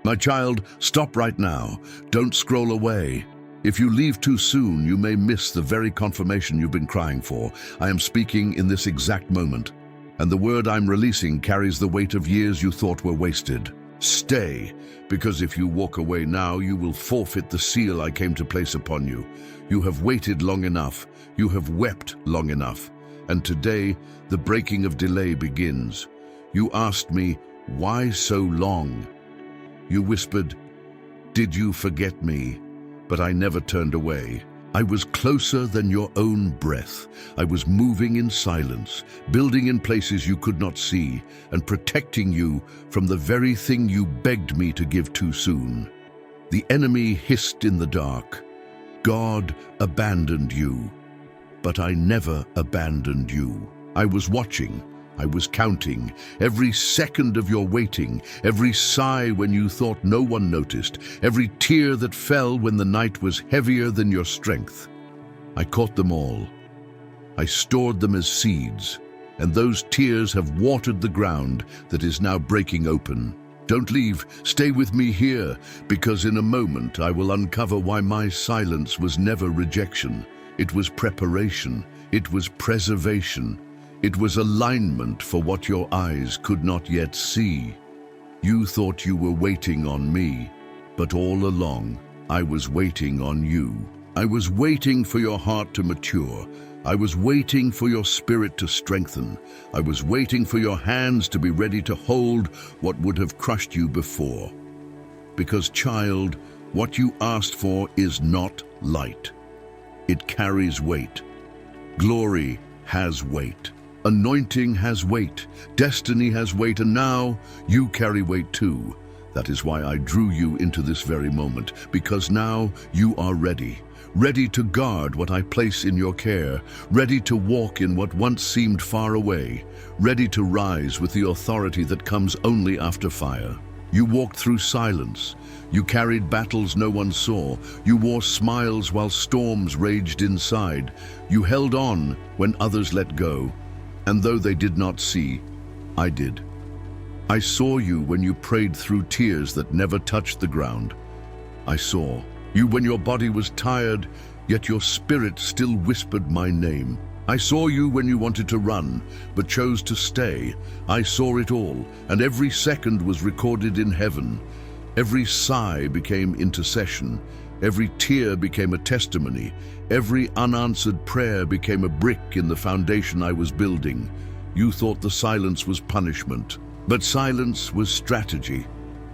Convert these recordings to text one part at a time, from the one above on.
My child, stop right now. Don't scroll away. If you leave too soon, you may miss the very confirmation you've been crying for. I am speaking in this exact moment, and the word I'm releasing carries the weight of years you thought were wasted. Stay, because if you walk away now, you will forfeit the seal I came to place upon you. You have waited long enough. You have wept long enough. And today, the breaking of delay begins. You asked me, why so long? You whispered, did you forget me? But I never turned away. I was closer than your own breath. I was moving in silence, building in places you could not see, and protecting you from the very thing you begged me to give too soon. The enemy hissed in the dark. God abandoned you. But I never abandoned you. I was watching. I was counting every second of your waiting, every sigh when you thought no one noticed, every tear that fell when the night was heavier than your strength. I caught them all. I stored them as seeds, and those tears have watered the ground that is now breaking open. Don't leave. Stay with me here, because in a moment I will uncover why my silence was never rejection. It was preparation. It was preservation. It was alignment for what your eyes could not yet see. You thought you were waiting on me, but all along, I was waiting on you. I was waiting for your heart to mature. I was waiting for your spirit to strengthen. I was waiting for your hands to be ready to hold what would have crushed you before. Because, child, what you asked for is not light. It carries weight. Glory has weight. Anointing has weight, destiny has weight, and now you carry weight too. That is why I drew you into this very moment, because now you are ready. Ready to guard what I place in your care, ready to walk in what once seemed far away, ready to rise with the authority that comes only after fire. You walked through silence. You carried battles no one saw. You wore smiles while storms raged inside. You held on when others let go. And though they did not see, I did. I saw you when you prayed through tears that never touched the ground. I saw you when your body was tired, yet your spirit still whispered my name. I saw you when you wanted to run, but chose to stay. I saw it all, and every second was recorded in heaven. Every sigh became intercession. Every tear became a testimony. Every unanswered prayer became a brick in the foundation I was building. You thought the silence was punishment, but silence was strategy.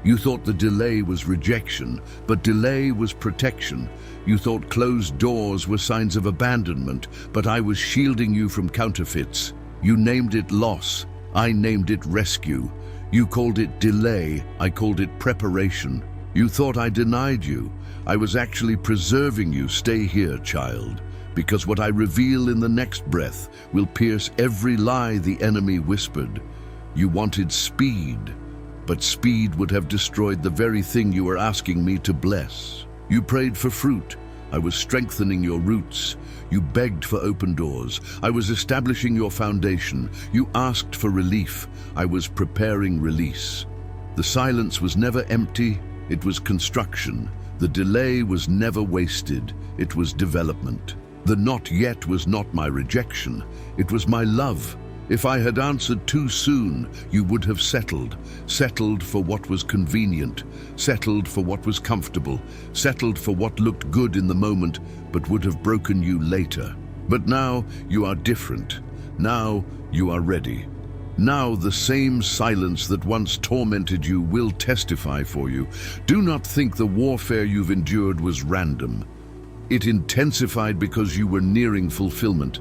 You thought the delay was rejection, but delay was protection. You thought closed doors were signs of abandonment, but I was shielding you from counterfeits. You named it loss. I named it rescue. You called it delay. I called it preparation. You thought I denied you. I was actually preserving you. Stay here, child, because what I reveal in the next breath will pierce every lie the enemy whispered. You wanted speed, but speed would have destroyed the very thing you were asking me to bless. You prayed for fruit. I was strengthening your roots. You begged for open doors. I was establishing your foundation. You asked for relief. I was preparing release. The silence was never empty. It was construction. The delay was never wasted. It was development. The not yet was not my rejection. It was my love. If I had answered too soon, you would have settled. Settled for what was convenient. Settled for what was comfortable. Settled for what looked good in the moment, but would have broken you later. But now you are different. Now you are ready. Now the same silence that once tormented you will testify for you. Do not think the warfare you've endured was random. It intensified because you were nearing fulfillment.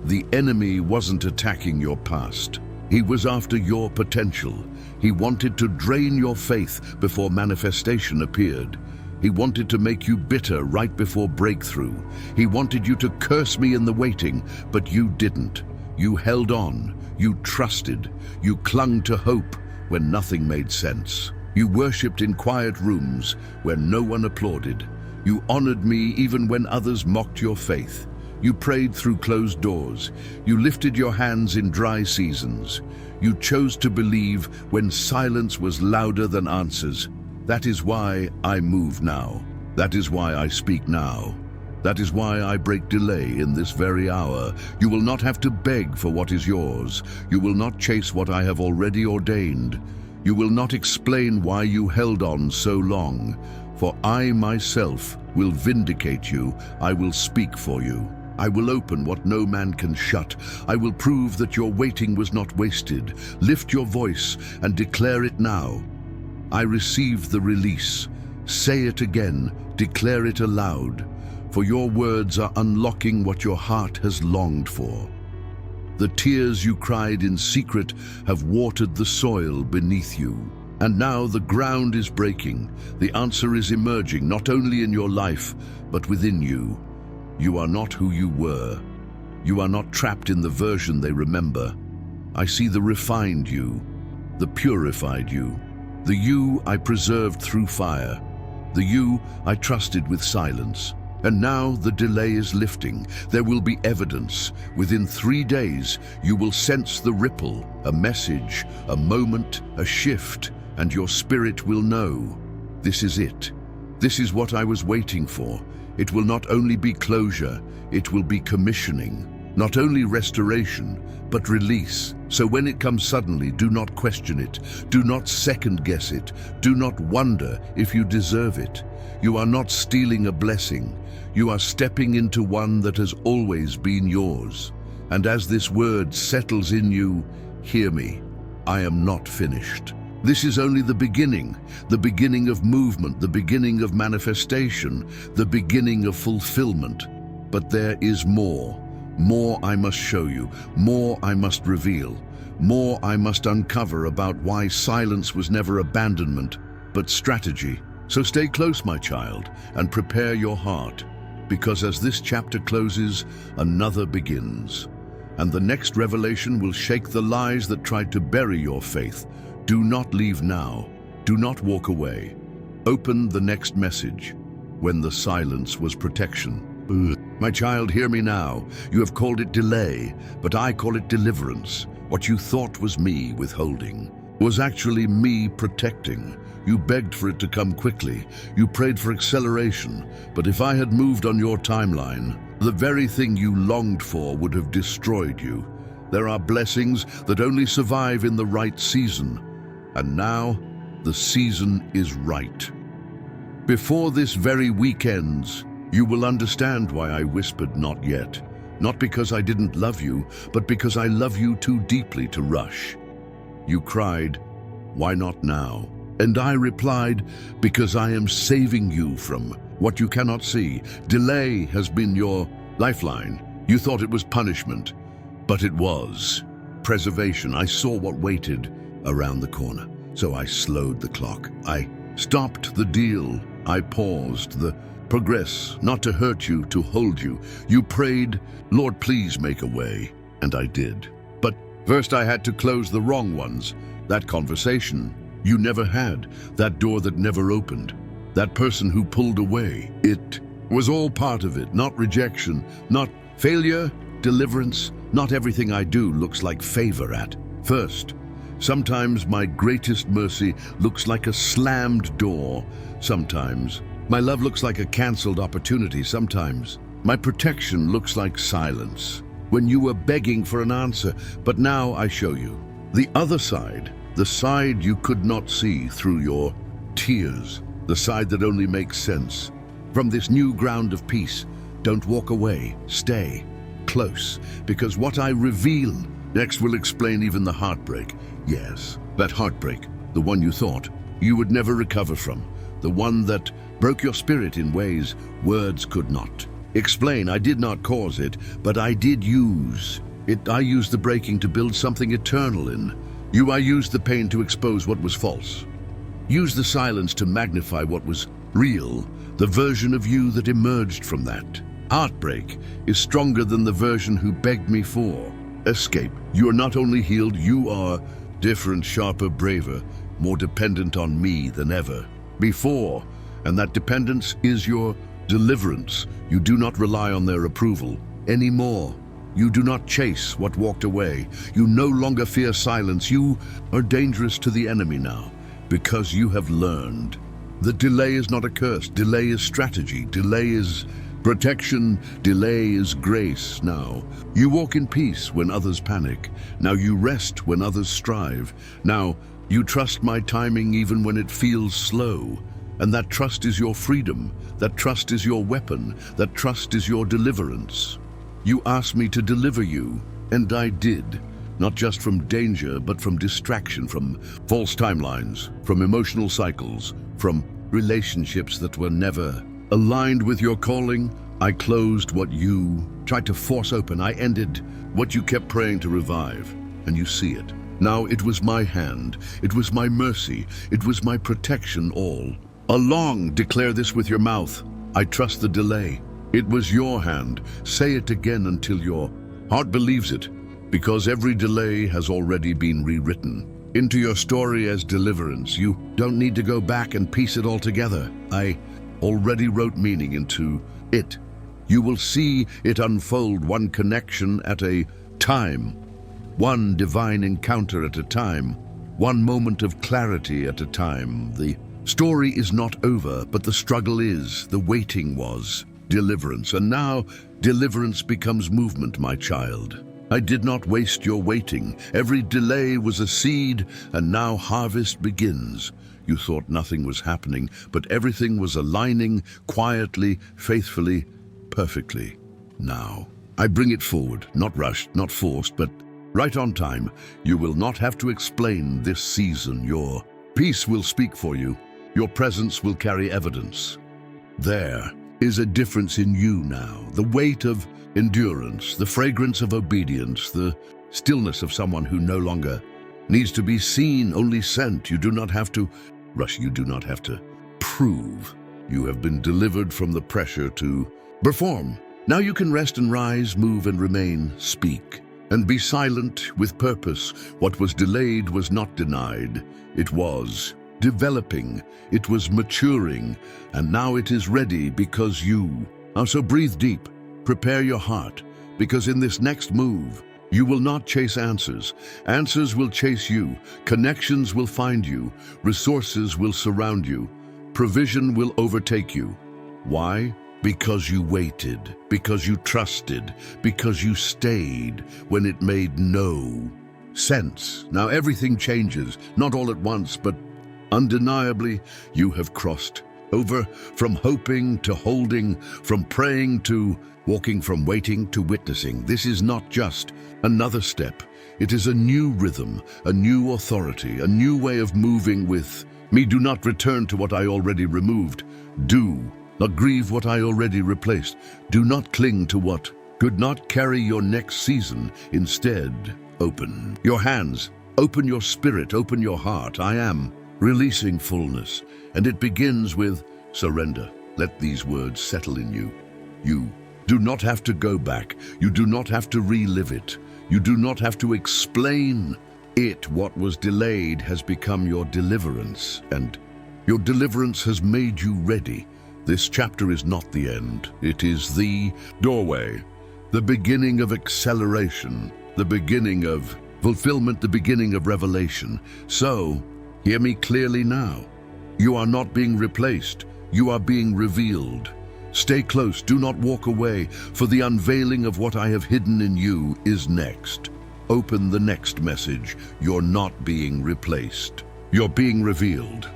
The enemy wasn't attacking your past. He was after your potential. He wanted to drain your faith before manifestation appeared. He wanted to make you bitter right before breakthrough. He wanted you to curse me in the waiting, but you didn't. You held on. You trusted. You clung to hope when nothing made sense. You worshipped in quiet rooms where no one applauded. You honored me even when others mocked your faith. You prayed through closed doors. You lifted your hands in dry seasons. You chose to believe when silence was louder than answers. That is why I move now. That is why I speak now. That is why I break delay in this very hour. You will not have to beg for what is yours. You will not chase what I have already ordained. You will not explain why you held on so long. For I myself will vindicate you. I will speak for you. I will open what no man can shut. I will prove that your waiting was not wasted. Lift your voice and declare it now. I receive the release. Say it again. Declare it aloud. For your words are unlocking what your heart has longed for. The tears you cried in secret have watered the soil beneath you. And now the ground is breaking. The answer is emerging, not only in your life, but within you. You are not who you were. You are not trapped in the version they remember. I see the refined you, the purified you, the you I preserved through fire, the you I trusted with silence. And now the delay is lifting. There will be evidence. Within 3 days, you will sense the ripple, a message, a moment, a shift, and your spirit will know. This is it. This is what I was waiting for. It will not only be closure, it will be commissioning. Not only restoration, but release. So when it comes suddenly, do not question it. Do not second guess it. Do not wonder if you deserve it. You are not stealing a blessing. You are stepping into one that has always been yours. And as this word settles in you, hear me. I am not finished. This is only the beginning of movement, the beginning of manifestation, the beginning of fulfillment. But there is more. More I must show you, more I must reveal, more I must uncover about why silence was never abandonment, but strategy. So stay close, my child, and prepare your heart, because as this chapter closes, another begins. And the next revelation will shake the lies that tried to bury your faith. Do not leave now. Do not walk away. Open the next message, when the silence was protection. My child, hear me now. You have called it delay, but I call it deliverance. What you thought was me withholding was actually me protecting. You begged for it to come quickly. You prayed for acceleration. But if I had moved on your timeline, the very thing you longed for would have destroyed you. There are blessings that only survive in the right season. And now, the season is right. Before this very week ends, you will understand why I whispered not yet. Not because I didn't love you, but because I love you too deeply to rush. You cried, "Why not now?" And I replied, "Because I am saving you from what you cannot see. Delay has been your lifeline. You thought it was punishment, but it was preservation. I saw what waited around the corner, so I slowed the clock. I stopped the deal. I paused the progress, not to hurt you, to hold you. You prayed, "Lord, please make a way," and I did. But first I had to close the wrong ones. That conversation you never had, that door that never opened, that person who pulled away. It was all part of it, not rejection, not failure, deliverance. Not everything I do looks like favor at first. Sometimes my greatest mercy looks like a slammed door. Sometimes my love looks like a canceled opportunity. Sometimes my protection looks like silence when you were begging for an answer. But now I show you the other side, the side you could not see through your tears, the side that only makes sense. From this new ground of peace, don't walk away, stay close, because what I reveal next will explain even the heartbreak. Yes, that heartbreak, the one you thought you would never recover from, the one that broke your spirit in ways words could not explain. I did not cause it, but I did use it. I used the breaking to build something eternal in you. I used the pain to expose what was false. Used the silence to magnify what was real, the version of you that emerged from that. Heartbreak is stronger than the version who begged me for escape. You are not only healed, you are different, sharper, braver, more dependent on me than ever before. And that dependence is your deliverance. You do not rely on their approval anymore. You do not chase what walked away. You no longer fear silence. You are dangerous to the enemy now because you have learned The delay is not a curse. Delay is strategy. Delay is protection. Delay is grace. Now, you walk in peace when others panic. Now you rest when others strive. Now, you trust my timing even when it feels slow. And that trust is your freedom. That trust is your weapon. That trust is your deliverance. You asked me to deliver you, and I did. Not just from danger, but from distraction, from false timelines, from emotional cycles, from relationships that were never aligned with your calling. I closed what you tried to force open. I ended what you kept praying to revive, and you see it. Now it was my hand, it was my mercy, it was my protection all along. Declare this with your mouth. I trust the delay. It was your hand. Say it again until your heart believes it, because every delay has already been rewritten into your story as deliverance. You don't need to go back and piece it all together. I already wrote meaning into it. You will see it unfold, one connection at a time, one divine encounter at a time, one moment of clarity at a time. The story is not over, but the struggle is. The waiting was deliverance, and now deliverance becomes movement, my child. I did not waste your waiting. Every delay was a seed, and now harvest begins. You thought nothing was happening, but everything was aligning quietly, faithfully, perfectly. Now, I bring it forward, not rushed, not forced, but right on time. You will not have to explain this season. Your peace will speak for you. Your presence will carry evidence. There is a difference in you now. The weight of endurance, the fragrance of obedience, the stillness of someone who no longer needs to be seen, only sent. You do not have to rush. You do not have to prove. You have been delivered from the pressure to perform. Now you can rest and rise, move and remain, speak, and be silent with purpose. What was delayed was not denied. It was developing, it was maturing, and now it is ready because you are. So breathe deep, prepare your heart, because in this next move, you will not chase answers. Answers will chase you. Connections will find you. Resources will surround you. Provision will overtake you. Why? Because you waited, because you trusted, because you stayed when it made no sense. Now everything changes, not all at once, but undeniably, you have crossed over from hoping to holding, from praying to walking, from waiting to witnessing. This is not just another step. It is a new rhythm, a new authority, a new way of moving with me. Do not return to what I already removed. Do not grieve what I already replaced. Do not cling to what could not carry your next season. Instead, open your hands, open your spirit, open your heart. I am releasing fullness, and it begins with surrender. Let these words settle in you. You do not have to go back. You do not have to relive it. You do not have to explain it. What was delayed has become your deliverance, and your deliverance has made you ready. This chapter is not the end. It is the doorway, the beginning of acceleration, the beginning of fulfillment, the beginning of revelation. So, hear me clearly now. You are not being replaced. You are being revealed. Stay close. Do not walk away, for the unveiling of what I have hidden in you is next. Open the next message. You're not being replaced. You're being revealed.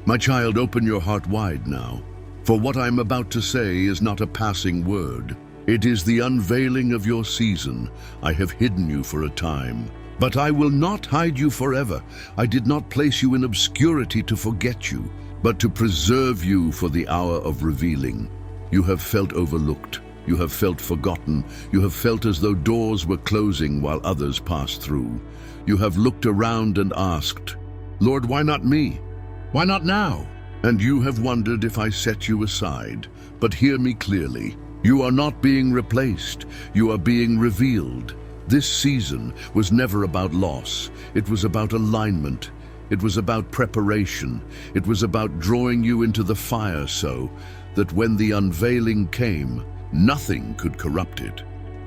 My child, open your heart wide now, for what I'm about to say is not a passing word. It is the unveiling of your season. I have hidden you for a time, but I will not hide you forever. I did not place you in obscurity to forget you, but to preserve you for the hour of revealing. You have felt overlooked. You have felt forgotten. You have felt as though doors were closing while others passed through. You have looked around and asked, Lord, why not me? Why not now? And you have wondered if I set you aside. But hear me clearly. You are not being replaced. You are being revealed. This season was never about loss. It was about alignment. It was about preparation. It was about drawing you into the fire so that when the unveiling came, nothing could corrupt it,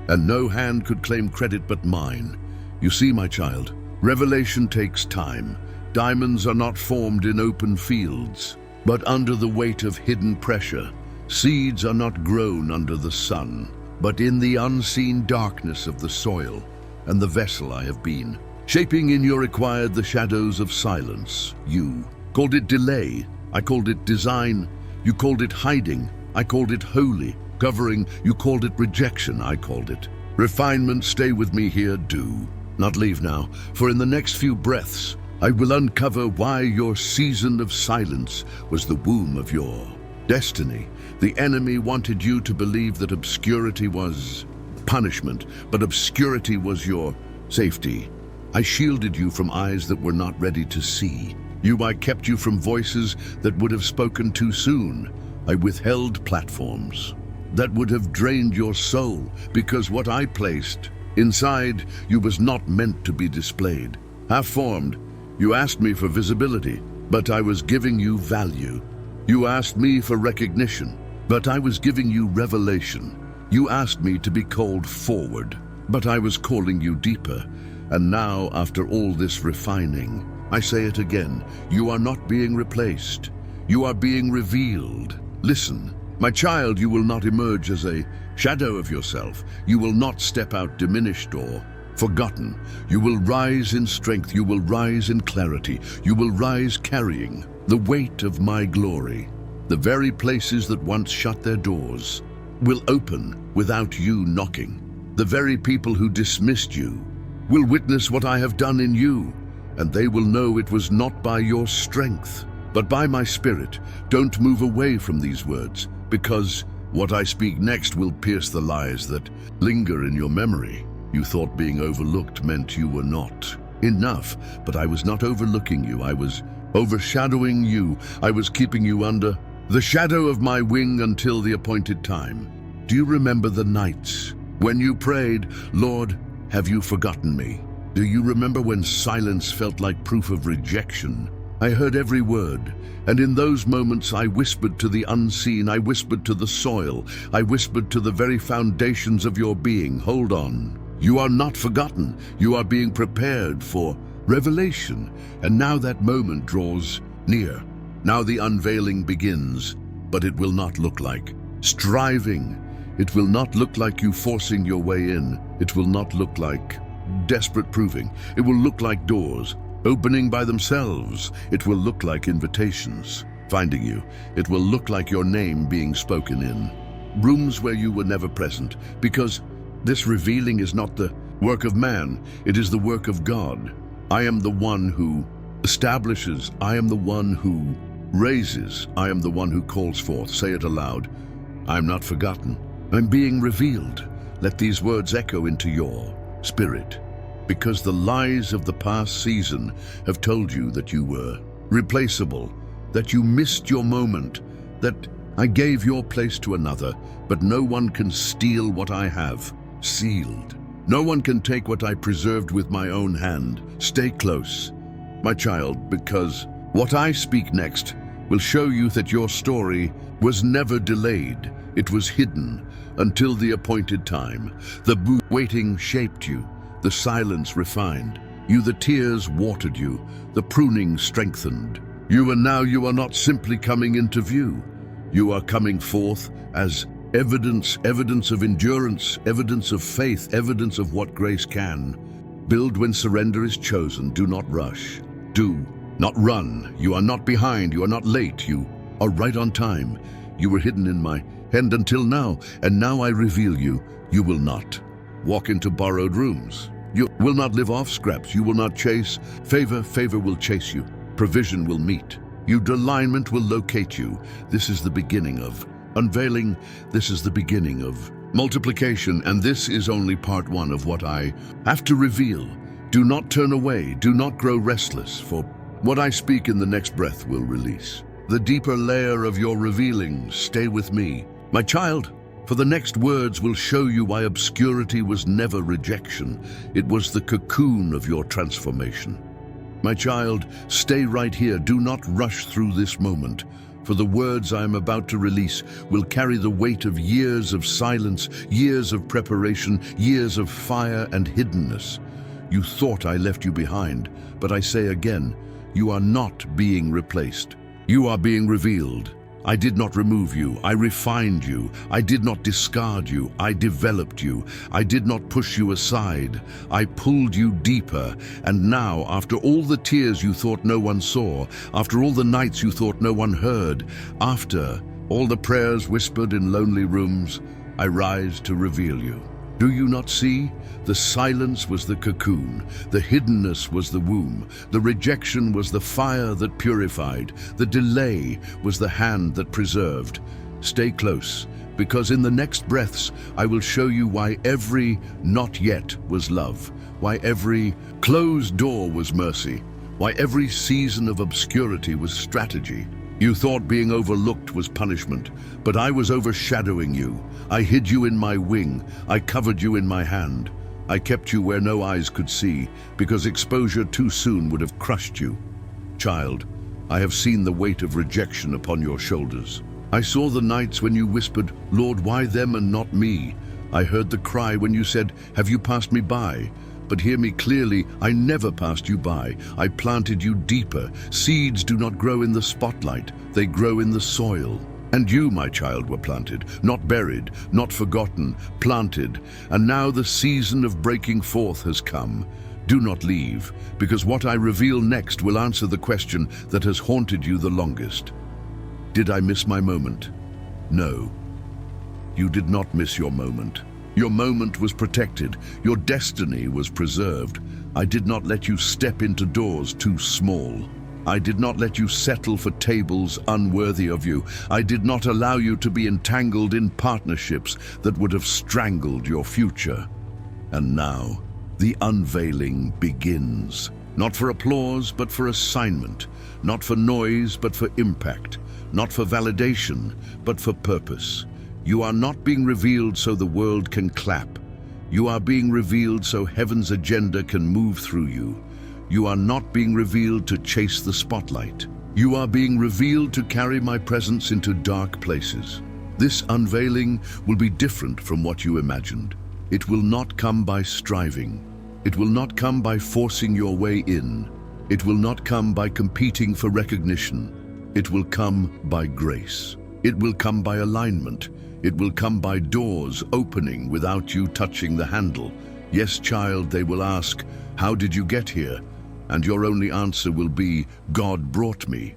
and no hand could claim credit but mine. You see, my child, revelation takes time. Diamonds are not formed in open fields. But under the weight of hidden pressure, seeds are not grown under the sun, but in the unseen darkness of the soil and the vessel I have been. Shaping in your acquired the shadows of silence. You called it delay, I called it design. You called it hiding, I called it holy. Covering, you called it rejection, I called it refinement. Stay with me here, do not leave now, for in the next few breaths, I will uncover why your season of silence was the womb of your destiny. The enemy wanted you to believe that obscurity was punishment, but obscurity was your safety. I shielded you from eyes that were not ready to see. I kept you from voices that would have spoken too soon. I withheld platforms that would have drained your soul, because what I placed inside you was not meant to be displayed. Half-formed, you asked me for visibility, but I was giving you value. You asked me for recognition, but I was giving you revelation. You asked me to be called forward, but I was calling you deeper. And now, after all this refining, I say it again, you are not being replaced. You are being revealed. Listen, my child, you will not emerge as a shadow of yourself. You will not step out diminished or forgotten. You will rise in strength. You will rise in clarity. You will rise carrying the weight of my glory. The very places that once shut their doors will open without you knocking. The very people who dismissed you will witness what I have done in you, and they will know it was not by your strength, but by my spirit. Don't move away from these words, because what I speak next will pierce the lies that linger in your memory. You thought being overlooked meant you were not enough, but I was not overlooking you. I was overshadowing you. I was keeping you under the shadow of my wing until the appointed time. Do you remember the nights when you prayed, Lord, have you forgotten me? Do you remember when silence felt like proof of rejection? I heard every word, and in those moments I whispered to the unseen, I whispered to the soil, I whispered to the very foundations of your being. Hold on. You are not forgotten. You are being prepared for revelation, and now that moment draws near. Now the unveiling begins, but it will not look like striving. It will not look like you forcing your way in. It will not look like desperate proving. It will look like doors opening by themselves. It will look like invitations finding you. It will look like your name being spoken in rooms where you were never present, because this revealing is not the work of man. It is the work of God. I am the one who establishes. I am the one who raises. I am the one who calls forth. Say it aloud. I am not forgotten. I'm being revealed. Let these words echo into your spirit, because the lies of the past season have told you that you were replaceable, that you missed your moment, that I gave your place to another, but no one can steal what I have sealed. No one can take what I preserved with my own hand. Stay close, my child, because what I speak next will show you that your story was never delayed. It was hidden until the appointed time. The waiting shaped you. The silence refined you. The tears watered you. The pruning strengthened you. And now you are not simply coming into view. You are coming forth as evidence of endurance, evidence of faith, evidence of what grace can build when surrender is chosen. Do not rush. Do not run. You are not behind. You are not late. You are right on time. You were hidden in my hand until now, and now I reveal you. You will not walk into borrowed rooms. You will not live off scraps. You will not chase favor. Favor will chase you. Provision will meet you. Alignment will locate you. This is the beginning of unveiling. This is the beginning of multiplication, and this is only part one of what I have to reveal. Do not turn away. Do not grow restless, for what I speak in the next breath will release the deeper layer of your revealing. Stay with me, my child, for the next words will show you why obscurity was never rejection. It was the cocoon of your transformation. My child, stay right here. Do not rush through this moment, for the words I am about to release will carry the weight of years of silence, years of preparation, years of fire and hiddenness. You thought I left you behind, but I say again, you are not being replaced. You are being revealed. I did not remove you, I refined you. I did not discard you, I developed you. I did not push you aside, I pulled you deeper. And now, after all the tears you thought no one saw, after all the nights you thought no one heard, after all the prayers whispered in lonely rooms, I rise to reveal you. Do you not see? The silence was the cocoon, the hiddenness was the womb, the rejection was the fire that purified, the delay was the hand that preserved. Stay close, because in the next breaths I will show you why every not yet was love, why every closed door was mercy, why every season of obscurity was strategy. You thought being overlooked was punishment, but I was overshadowing you. I hid you in my wing, I covered you in my hand. I kept you where no eyes could see, because exposure too soon would have crushed you. Child, I have seen the weight of rejection upon your shoulders. I saw the nights when you whispered, Lord, why them and not me? I heard the cry when you said, have you passed me by? But hear me clearly, I never passed you by. I planted you deeper. Seeds do not grow in the spotlight, they grow in the soil. And you, my child, were planted, not buried, not forgotten, planted. And now the season of breaking forth has come. Do not leave, because what I reveal next will answer the question that has haunted you the longest. Did I miss my moment? No. You did not miss your moment. Your moment was protected. Your destiny was preserved. I did not let you step into doors too small. I did not let you settle for tables unworthy of you. I did not allow you to be entangled in partnerships that would have strangled your future. And now, the unveiling begins. Not for applause, but for assignment. Not for noise, but for impact. Not for validation, but for purpose. You are not being revealed so the world can clap. You are being revealed so heaven's agenda can move through you. You are not being revealed to chase the spotlight. You are being revealed to carry my presence into dark places. This unveiling will be different from what you imagined. It will not come by striving. It will not come by forcing your way in. It will not come by competing for recognition. It will come by grace. It will come by alignment. It will come by doors opening without you touching the handle. Yes, child, they will ask, how did you get here? And your only answer will be, God brought me.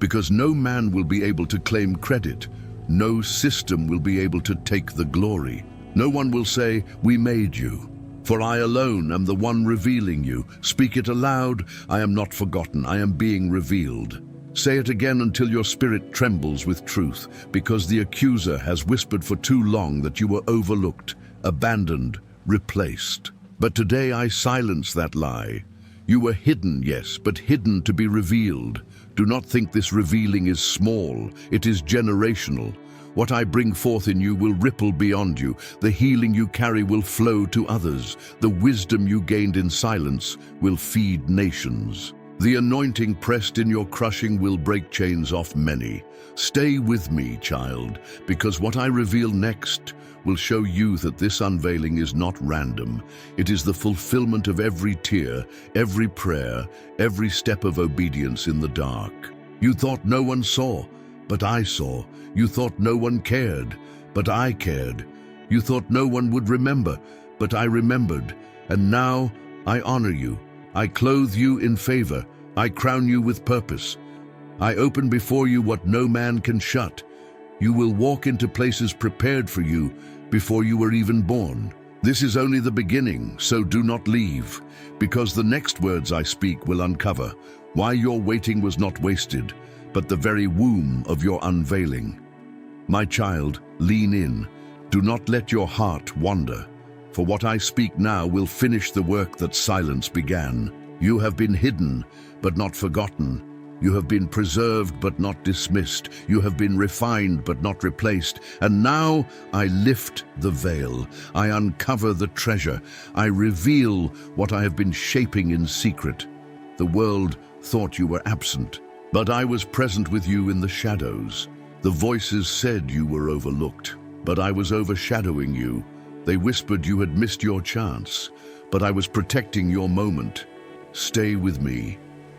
Because no man will be able to claim credit. No system will be able to take the glory. No one will say, we made you. For I alone am the one revealing you. Speak it aloud, I am not forgotten, I am being revealed. Say it again until your spirit trembles with truth, because the accuser has whispered for too long that you were overlooked, abandoned, replaced. But today I silence that lie. You were hidden, yes, but hidden to be revealed. Do not think this revealing is small, it is generational. What I bring forth in you will ripple beyond you. The healing you carry will flow to others. The wisdom you gained in silence will feed nations. The anointing pressed in your crushing will break chains off many. Stay with me, child, because what I reveal next will show you that this unveiling is not random. It is the fulfillment of every tear, every prayer, every step of obedience in the dark. You thought no one saw, but I saw. You thought no one cared, but I cared. You thought no one would remember, but I remembered. And now I honor you. I clothe you in favor. I crown you with purpose. I open before you what no man can shut. You will walk into places prepared for you before you were even born. This is only the beginning, so do not leave, because the next words I speak will uncover why your waiting was not wasted, but the very womb of your unveiling. My child, lean in. Do not let your heart wander, for what I speak now will finish the work that silence began. You have been hidden, but not forgotten. You have been preserved but not dismissed. You have been refined but not replaced. And now I lift the veil. I uncover the treasure. I reveal what I have been shaping in secret. The world thought you were absent, but I was present with you in the shadows. The voices said you were overlooked, but I was overshadowing you. They whispered you had missed your chance, but I was protecting your moment. Stay with me,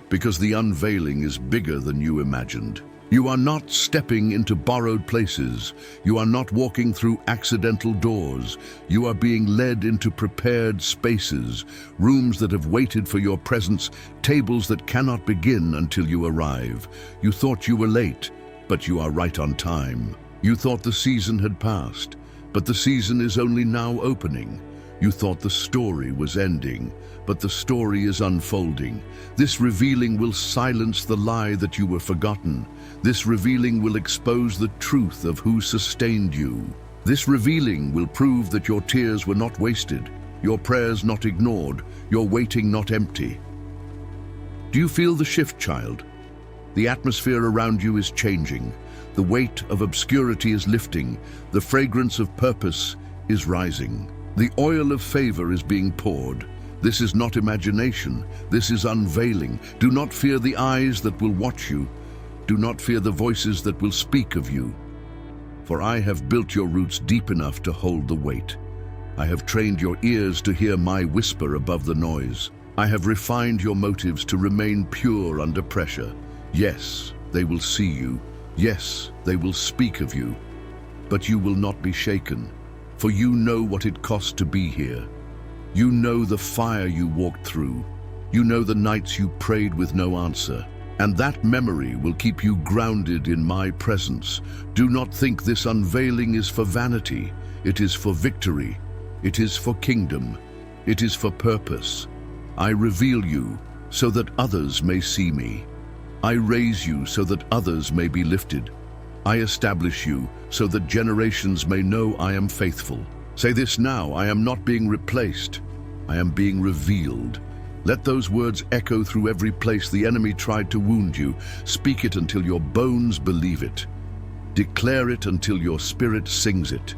because the unveiling is bigger than you imagined. You are not stepping into borrowed places. You are not walking through accidental doors. You are being led into prepared spaces, rooms that have waited for your presence, tables that cannot begin until you arrive. You thought you were late, but you are right on time. You thought the season had passed, but the season is only now opening. You thought the story was ending, but the story is unfolding. This revealing will silence the lie that you were forgotten. This revealing will expose the truth of who sustained you. This revealing will prove that your tears were not wasted, your prayers not ignored, your waiting not empty. Do you feel the shift, child? The atmosphere around you is changing. The weight of obscurity is lifting. The fragrance of purpose is rising. The oil of favor is being poured. This is not imagination. This is unveiling. Do not fear the eyes that will watch you. Do not fear the voices that will speak of you. For I have built your roots deep enough to hold the weight. I have trained your ears to hear my whisper above the noise. I have refined your motives to remain pure under pressure. Yes, they will see you. Yes, they will speak of you. But you will not be shaken, for you know what it cost to be here. You know the fire you walked through. You know the nights you prayed with no answer. And that memory will keep you grounded in my presence. Do not think this unveiling is for vanity. It is for victory. It is for kingdom. It is for purpose. I reveal you so that others may see me. I raise you so that others may be lifted. I establish you so that generations may know I am faithful. Say this now: I am not being replaced. I am being revealed. Let those words echo through every place the enemy tried to wound you. Speak it until your bones believe it. Declare it until your spirit sings it.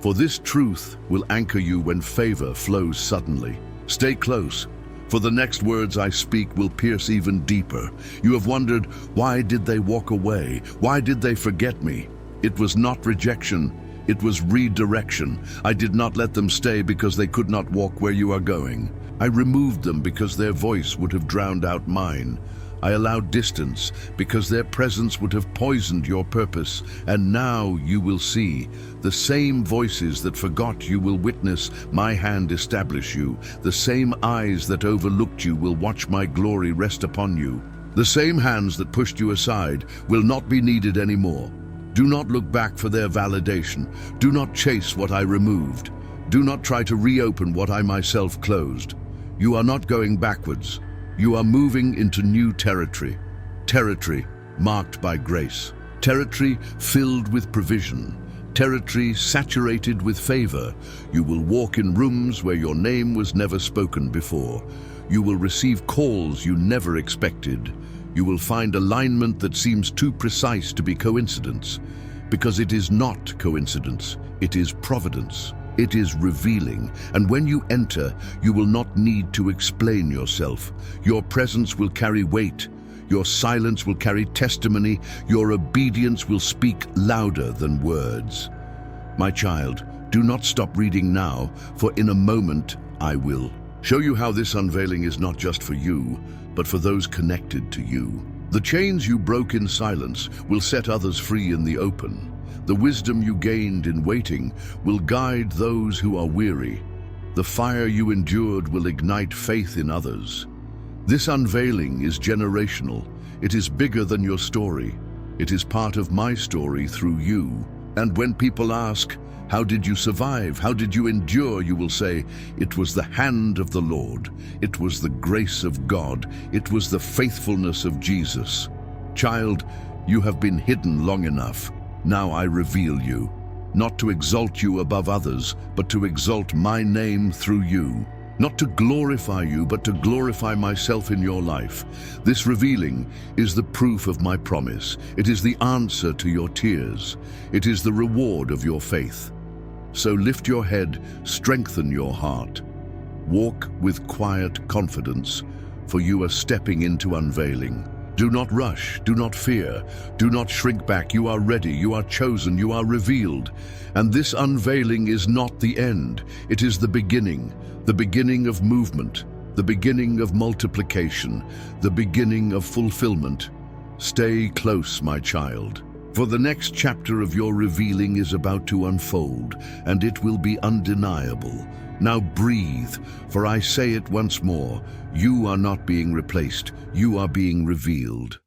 For this truth will anchor you when favor flows suddenly. Stay close, for the next words I speak will pierce even deeper. You have wondered, why did they walk away? Why did they forget me? It was not rejection. It was redirection. I did not let them stay because they could not walk where you are going. I removed them because their voice would have drowned out mine. I allowed distance because their presence would have poisoned your purpose. And now you will see. The same voices that forgot you will witness my hand establish you. The same eyes that overlooked you will watch my glory rest upon you. The same hands that pushed you aside will not be needed anymore. Do not look back for their validation. Do not chase what I removed. Do not try to reopen what I myself closed. You are not going backwards. You are moving into new territory. Territory marked by grace. Territory filled with provision. Territory saturated with favor. You will walk in rooms where your name was never spoken before. You will receive calls you never expected. You will find alignment that seems too precise to be coincidence. Because it is not coincidence, it is providence. It is revealing, and when you enter, you will not need to explain yourself. Your presence will carry weight. Your silence will carry testimony. Your obedience will speak louder than words. My child, do not stop reading now, for in a moment I will show you how this unveiling is not just for you, but for those connected to you. The chains you broke in silence will set others free in the open. The wisdom you gained in waiting will guide those who are weary. The fire you endured will ignite faith in others. This unveiling is generational. It is bigger than your story. It is part of my story through you. And when people ask, how did you survive? How did you endure? You will say, it was the hand of the Lord. It was the grace of God. It was the faithfulness of Jesus. Child, you have been hidden long enough. Now I reveal you, not to exalt you above others, but to exalt my name through you. Not to glorify you, but to glorify myself in your life. This revealing is the proof of my promise. It is the answer to your tears. It is the reward of your faith. So lift your head, strengthen your heart. Walk with quiet confidence, for you are stepping into unveiling. Do not rush, do not fear, do not shrink back. You are ready, you are chosen, you are revealed. And this unveiling is not the end. It is the beginning of movement, the beginning of multiplication, the beginning of fulfillment. Stay close, my child, for the next chapter of your revealing is about to unfold, and it will be undeniable. Now breathe, for I say it once more, you are not being replaced, you are being revealed.